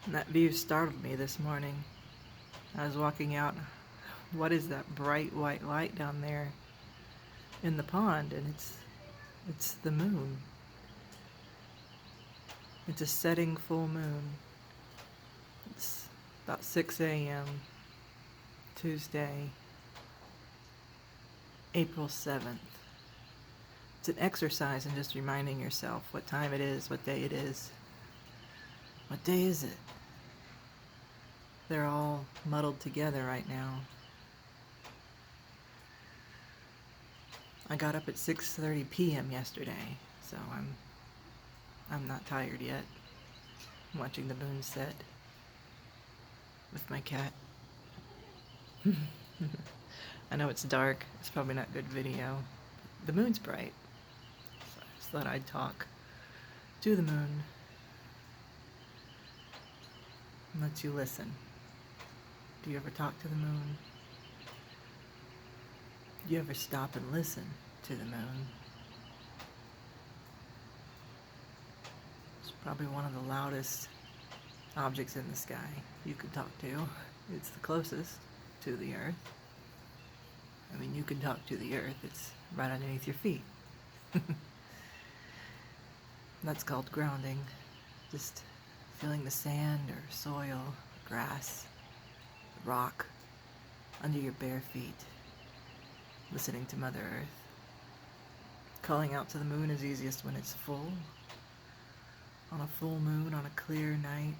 That view startled me this morning. I was walking out. What is that bright white light down there in the pond? And it's the moon. It's a setting full moon. It's about 6 a.m. Tuesday, April 7th. It's an exercise in just reminding yourself what time it is, what day it is. What day is it? They're all muddled together right now. I got up at 6:30 p.m. yesterday, so I'm not tired yet. I'm watching the moon set with my cat. I know it's dark. It's probably not good video. The moon's bright, so I just thought I'd talk to the moon and let you listen. Do you ever talk to the moon? Do you ever stop and listen to the moon? It's probably one of the loudest objects in the sky you could talk to. It's the closest to the earth. I mean, you can talk to the earth. It's right underneath your feet. That's called grounding. Just feeling the sand or soil, grass, rock under your bare feet. Listening to Mother Earth. Calling out to the moon is easiest when it's full. On a full moon, on a clear night.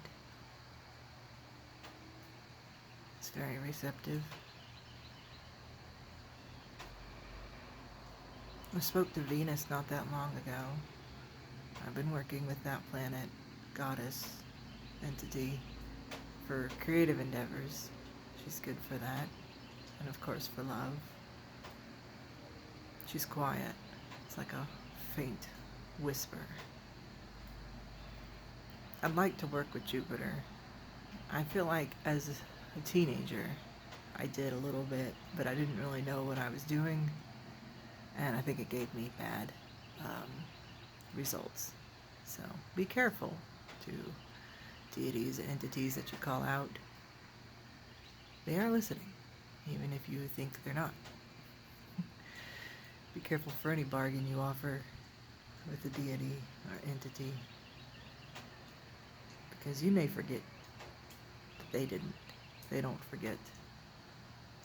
It's very receptive. I spoke to Venus not that long ago. I've been working with that planet, goddess, entity, for creative endeavors. She's good for that. And of course for love. She's quiet. It's like a faint whisper. I'd like to work with Jupiter. I feel like as a teenager, I did a little bit, but I didn't really know what I was doing. And I think it gave me bad results. So be careful to deities and entities that you call out. They are listening, even if you think they're not. Be careful for any bargain you offer with a deity or entity, because you may forget that they didn't. They don't forget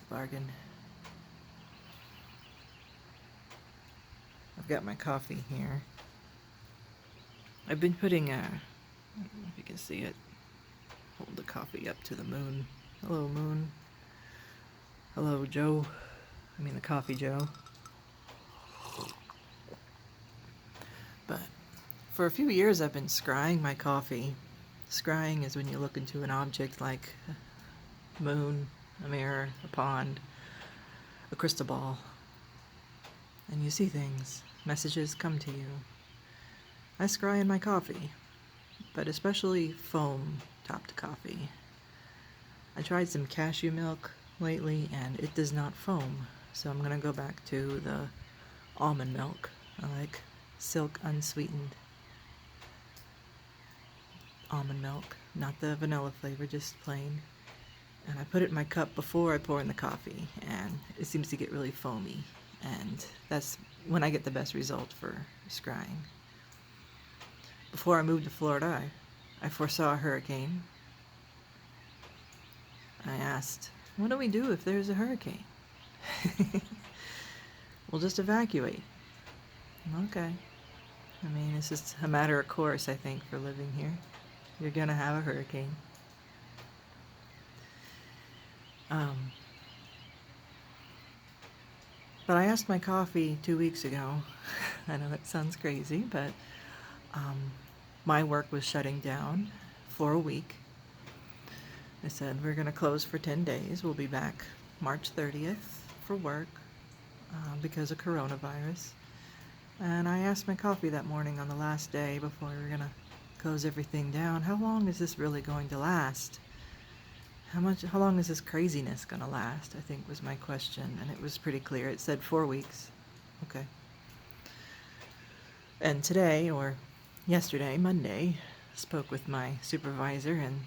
the bargain. I've got my coffee here. I've been putting I don't know if you can see it. Hold the coffee up to the moon. Hello, moon. Hello, Joe. I mean the coffee Joe. But for a few years I've been scrying my coffee. Scrying is when you look into an object like a moon, a mirror, a pond, a crystal ball, and you see things. Messages come to you. I scry in my coffee, but especially foam topped coffee. I tried some cashew milk lately and it does not foam, so I'm gonna go back to the almond milk. I like silk unsweetened almond milk, not the vanilla flavor, just plain. And I put it in my cup before I pour in the coffee, and it seems to get really foamy, and that's when I get the best result for scrying. Before I moved to Florida, I foresaw a hurricane. I asked, what do we do if there's a hurricane? We'll just evacuate. Okay. I mean, it's just a matter of course, I think, for living here. You're gonna have a hurricane. But I asked my coffee 2 weeks ago. I know that sounds crazy, but my work was shutting down for a week. I said, we're gonna close for 10 days. We'll be back March 30th for work because of coronavirus. And I asked my coffee that morning on the last day before we were gonna close everything down, how long is this really going to last? How long is this craziness gonna last? I think was my question, and it was pretty clear. It said 4 weeks. Okay. And today, or yesterday, Monday, spoke with my supervisor, and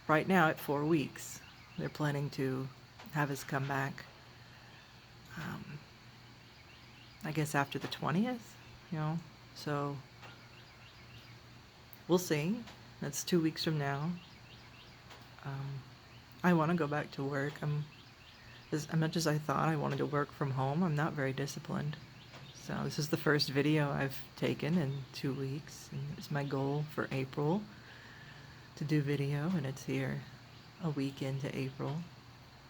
right now at 4 weeks. They're planning to have us come back, I guess after the 20th, so we'll see. That's 2 weeks from now. I want to go back to work. As much as I thought I wanted to work from home, I'm not very disciplined. So this is the first video I've taken in 2 weeks, and it's my goal for April to do video, and it's here a week into April.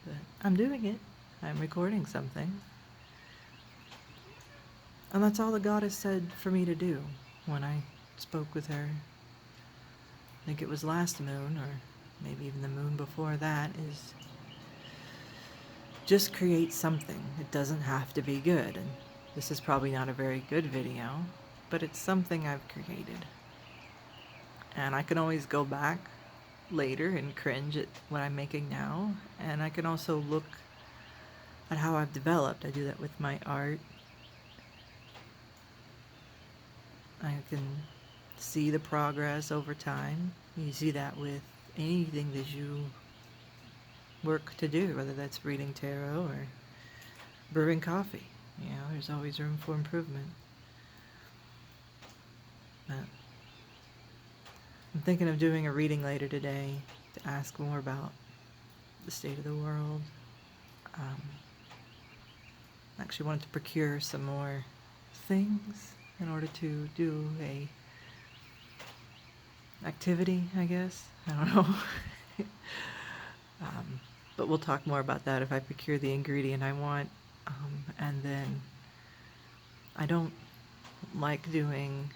But I'm doing it. I'm recording something. And that's all the goddess said for me to do when I spoke with her. I think it was last moon, or maybe even the moon before that, is just create something. It doesn't have to be good. And this is probably not a very good video, but it's something I've created. And I can always go back later and cringe at what I'm making now. And I can also look at how I've developed. I do that with my art. I can see the progress over time. You see that with anything that you work to do, whether that's reading tarot or brewing coffee. There's always room for improvement. But I'm thinking of doing a reading later today to ask more about the state of the world. I actually wanted to procure some more things in order to do a activity, I guess. I don't know. But we'll talk more about that if I procure the ingredient I want. And then I don't like doing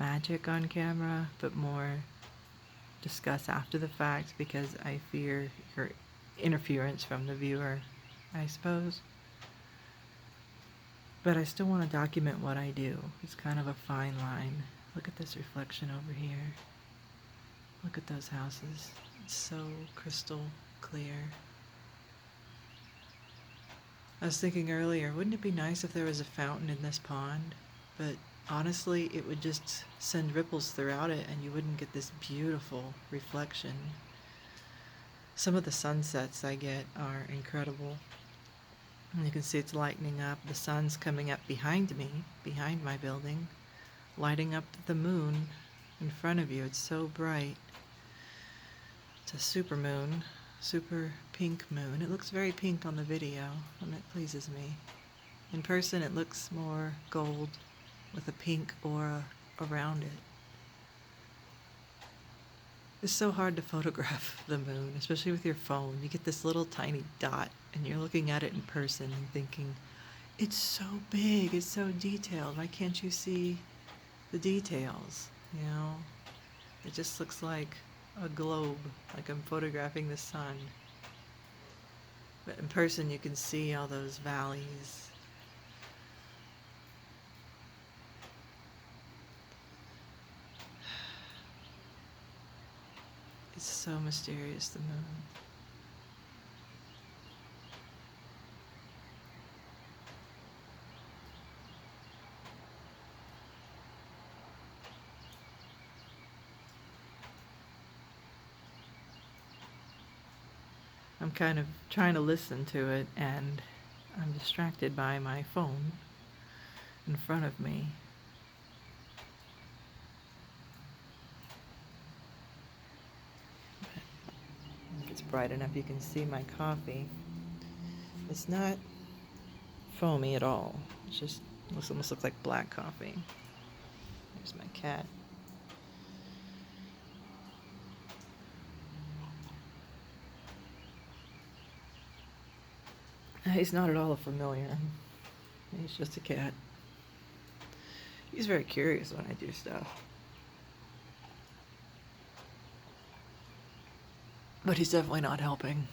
magic on camera, but more discuss after the fact, because I fear your interference from the viewer, I suppose. But I still want to document what I do. It's kind of a fine line. Look at this reflection over here. Look at those houses. It's so crystal clear. I was thinking earlier, wouldn't it be nice if there was a fountain in this pond? But honestly, it would just send ripples throughout it and you wouldn't get this beautiful reflection. Some of the sunsets I get are incredible. And you can see it's lightening up. The sun's coming up behind me, behind my building, lighting up the moon in front of you. It's so bright. It's a super moon, super pink moon. It looks very pink on the video, and it pleases me. In person, it looks more gold with a pink aura around it. It's so hard to photograph the moon, especially with your phone. You get this little tiny dot, and you're looking at it in person and thinking, it's so big, it's so detailed. Why can't you see the details? It just looks like a globe, like I'm photographing the sun. But in person, you can see all those valleys. It's so mysterious, the moon. I'm kind of trying to listen to it, and I'm distracted by my phone in front of me. If it's bright enough, you can see my coffee. It's not foamy at all. It's just almost looks like black coffee. There's my cat. He's not at all familiar. He's just a cat. He's very curious when I do stuff. But he's definitely not helping.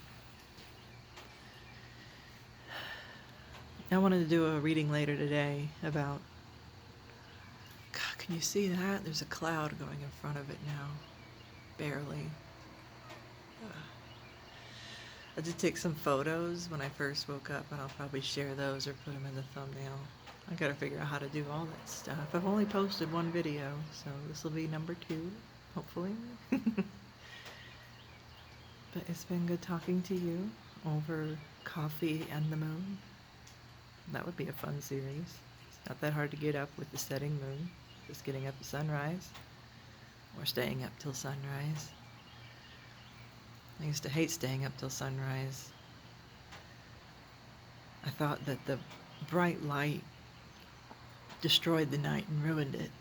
I wanted to do a reading later today about... God, can you see that? There's a cloud going in front of it now. Barely. I did take some photos when I first woke up, and I'll probably share those or put them in the thumbnail. I gotta figure out how to do all that stuff. I've only posted one video, so this will be number 2, hopefully. But it's been good talking to you over coffee and the moon. That would be a fun series. It's not that hard to get up with the setting moon. Just getting up at sunrise or staying up till sunrise. I used to hate staying up till sunrise. I thought that the bright light destroyed the night and ruined it.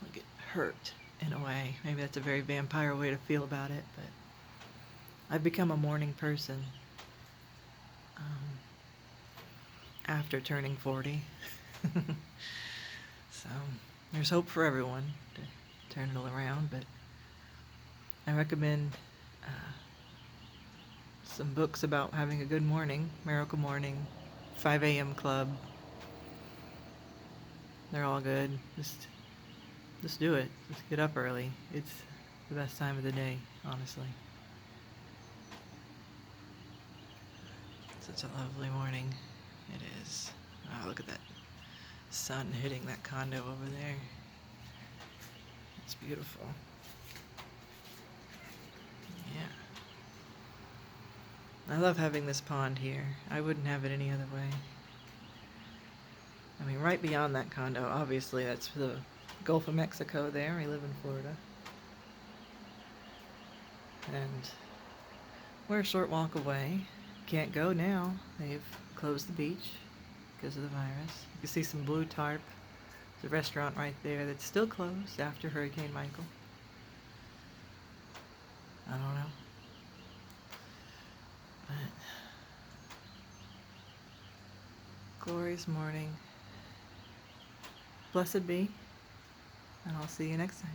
Like it hurt in a way. Maybe that's a very vampire way to feel about it, but I've become a morning person after turning 40. So there's hope for everyone to turn it all around, but I recommend some books about having a good morning. Miracle Morning, 5 a.m. Club. They're all good. Just do it. Just get up early. It's the best time of the day, honestly. Such a lovely morning it is. Oh, look at that sun hitting that condo over there. It's beautiful. Yeah. I love having this pond here. I wouldn't have it any other way. I mean, right beyond that condo, obviously, that's the Gulf of Mexico there. We live in Florida. And we're a short walk away. Can't go now. They've closed the beach because of the virus. You can see some blue tarp. There's a restaurant right there that's still closed after Hurricane Michael. I don't know. But glorious morning. Blessed be. And I'll see you next time.